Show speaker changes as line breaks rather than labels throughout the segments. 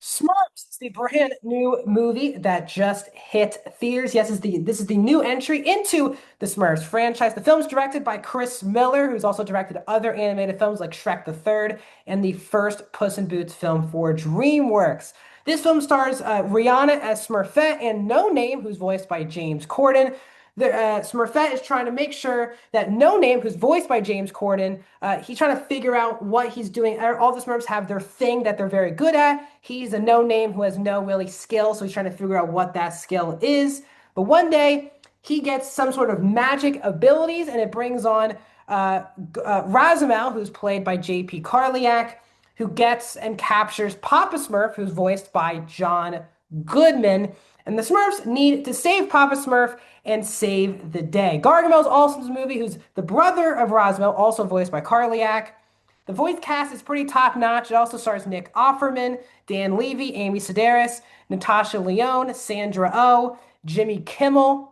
Smurfs is the brand new movie that just hit theaters. Yes, this is the new entry into the Smurfs franchise. The film's directed by Chris Miller, who's also directed other animated films like Shrek the Third and the first Puss in Boots film for DreamWorks. This film stars Rihanna as Smurfette and No Name, who's voiced by James Corden. Smurfette is trying to make sure that No Name, who's voiced by James Corden, he's trying to figure out what he's doing. All the Smurfs have their thing that they're very good at. He's a No Name who has no really skill, so he's trying to figure out what that skill is. But one day, he gets some sort of magic abilities, and it brings on Razamel, who's played by J.P. Carliak, who gets and captures Papa Smurf, who's voiced by John Goodman. And the Smurfs need to save Papa Smurf and save the day. Gargamel's also in this movie, who's the brother of Roswell, also voiced by Carliak. The voice cast is pretty top notch. It also stars Nick Offerman, Dan Levy, Amy Sedaris, Natasha Lyonne, Sandra Oh, Jimmy Kimmel,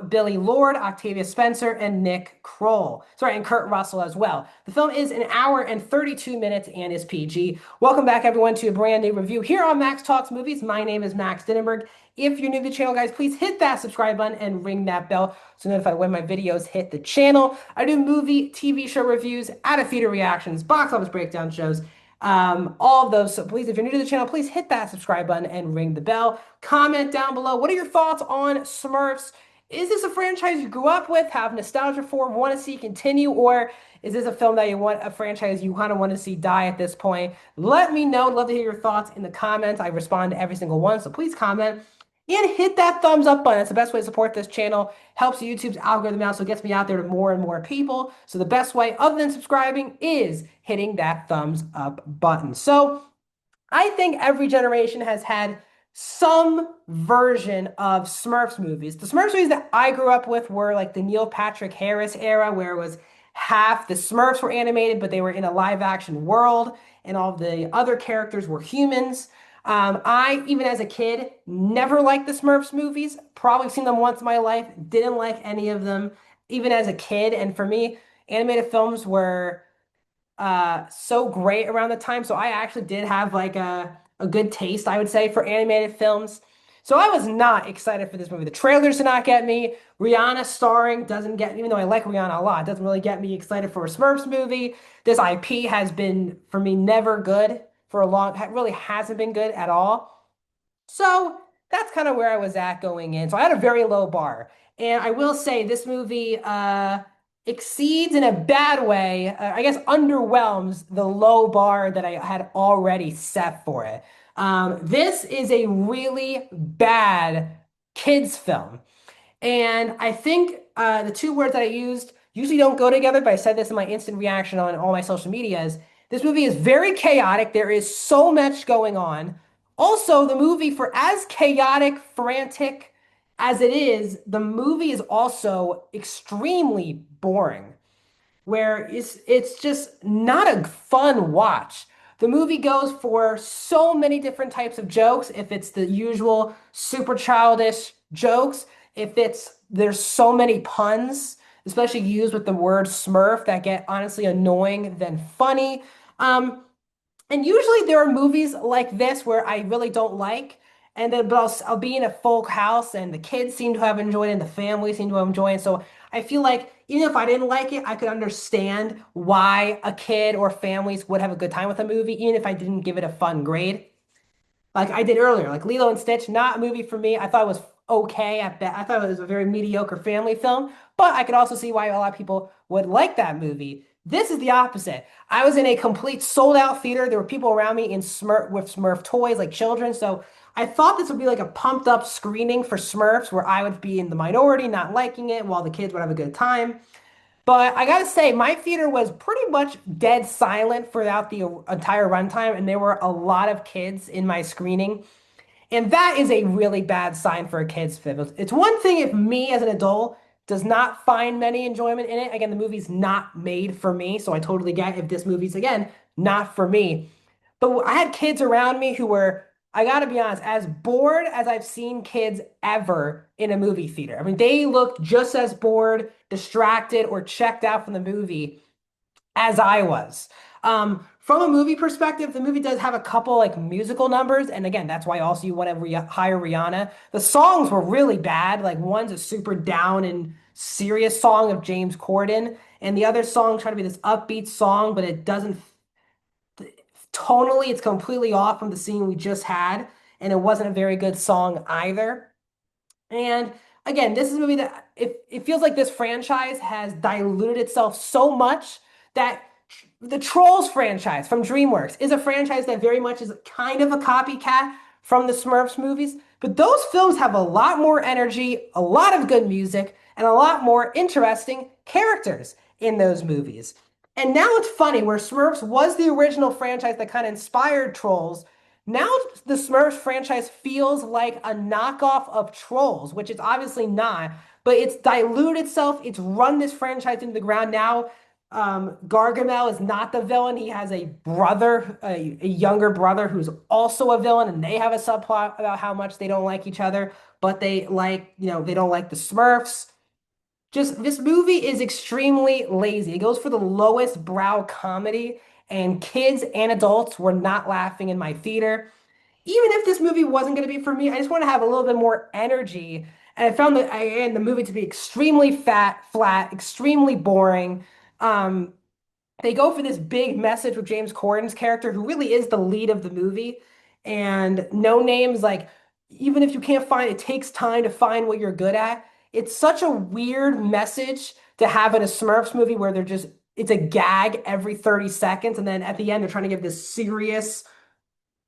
Billy Lord, Octavia Spencer, and Nick Kroll. Sorry, and Kurt Russell as well. The film is an hour and 32 minutes and is PG. Welcome back, everyone, to a brand new review here on Max Talks Movies. My name is Max Dinenberg. If you're new to the channel, guys, please hit that subscribe button and ring that bell so notified when my videos hit the channel. I do movie, TV show reviews, out-of-theater reactions, box office breakdown shows, all of those. So please, if you're new to the channel, please hit that subscribe button and ring the bell. Comment down below. What are your thoughts on Smurfs? Is this a franchise you grew up with, have nostalgia for, want to see continue, or is this a film that you want, a franchise you kind of want to see die at this point? Let me know. I'd love to hear your thoughts in the comments. I respond to every single one, so please comment and hit that thumbs up button. That's the best way to support this channel. Helps YouTube's algorithm out, so it gets me out there to more and more people. So the best way, other than subscribing, is hitting that thumbs up button. So I think every generation has had some version of Smurfs movies. The Smurfs movies that I grew up with were like the Neil Patrick Harris era, where it was half the Smurfs were animated, but they were in a live action world, and all the other characters were humans. I, even as a kid, never liked the Smurfs movies. Probably seen them once in my life, didn't like any of them, even as a kid. And for me, animated films were so great around the time. So I actually did have like a good taste, I would say, for animated films. So I was not excited for this movie. The trailers did not get me. Rihanna starring doesn't get, even though I like Rihanna a lot, doesn't really get me excited for a Smurfs movie. This IP has been, for me, never good for a long, really hasn't been good at all. So that's kind of where I was at going in. So I had a very low bar. And I will say this movie exceeds in a bad way, I guess underwhelms the low bar that I had already set for it. This is a really bad kids film. And I think the two words that I used usually don't go together, but I said this in my instant reaction on all my social medias. This movie is very chaotic. There is so much going on. Also, the movie, for as chaotic, frantic as it is, the movie is also extremely boring, where it's just not a fun watch. The movie goes for so many different types of jokes. If it's the usual super childish jokes, if it's there's so many puns, especially used with the word Smurf that get honestly annoying than funny. Um, and usually there are movies like this where I really don't like, and then but I'll be in a full house and the kids seem to have enjoyed it and the family seem to have enjoyed it. So I feel like even if I didn't like it, I could understand why a kid or families would have a good time with a movie, even if I didn't give it a fun grade. Like I did earlier, like Lilo and Stitch, not a movie for me. I thought it was okay at best. I thought it was a very mediocre family film, but I could also see why a lot of people would like that movie. This is the opposite. I was in a complete sold out theater. There were people around me in Smurf with Smurf toys, like children. So I thought this would be like a pumped up screening for Smurfs where I would be in the minority, not liking it, while the kids would have a good time. But I gotta say, my theater was pretty much dead silent throughout the entire runtime, and there were a lot of kids in my screening. And that is a really bad sign for a kid's film. It's one thing if me as an adult does not find many enjoyment in it. Again, the movie's not made for me, so I totally get if this movie's, again, not for me. But I had kids around me who were, I gotta be honest, as bored as I've seen kids ever in a movie theater. I mean, they looked just as bored, distracted, or checked out from the movie as I was. From a movie perspective, the movie does have a couple like musical numbers, and again, that's why also you want to hire Rihanna. The songs were really bad. Like one's a super down and serious song of James Corden, and the other song trying to be this upbeat song, but it doesn't tonally. It's completely off from the scene we just had, and it wasn't a very good song either. And again, this is a movie that it feels like this franchise has diluted itself so much that the Trolls franchise from DreamWorks is a franchise that very much is kind of a copycat from the Smurfs movies. But those films have a lot more energy, a lot of good music, and a lot more interesting characters in those movies. And now it's funny where Smurfs was the original franchise that kind of inspired Trolls. Now the Smurfs franchise feels like a knockoff of Trolls, which it's obviously not, but it's diluted itself. It's run this franchise into the ground. Now Gargamel is not the villain. He has a brother, a younger brother who's also a villain, and they have a subplot about how much they don't like each other, but they like, they don't like the Smurfs. Just this movie is extremely lazy. It goes for the lowest brow comedy, and kids and adults were not laughing in my theater. Even if this movie wasn't going to be for me, I just want to have a little bit more energy. And I found that again the movie to be extremely flat, extremely boring. Um, they go for this big message with James Corden's character, who really is the lead of the movie, and no names like even if you can't find it takes time to find what you're good at. It's such a weird message to have in a Smurfs movie where they're just it's a gag every 30 seconds, and then at the end they're trying to give this serious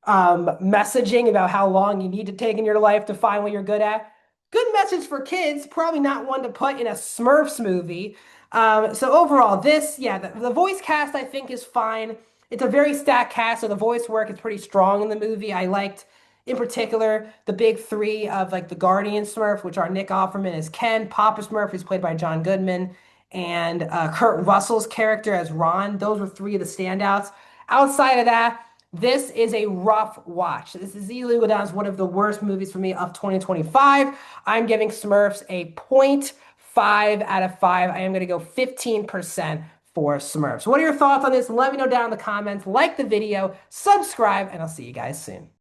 messaging about how long you need to take in your life to find what you're good at. Good message for kids, probably not one to put in a Smurfs movie. So overall, the voice cast I think is fine. It's a very stacked cast, so the voice work is pretty strong in the movie. I liked, in particular, the big three of like the Guardian Smurf, which are Nick Offerman as Ken, Papa Smurf, who's played by John Goodman, and Kurt Russell's character as Ron. Those were three of the standouts. Outside of that, this is a rough watch. This is easily go down as one of the worst movies for me of 2025. I'm giving Smurfs a point 5 out of 5. I am going to go 15% for Smurfs. What are your thoughts on this? Let me know down in the comments. Like the video, subscribe, and I'll see you guys soon.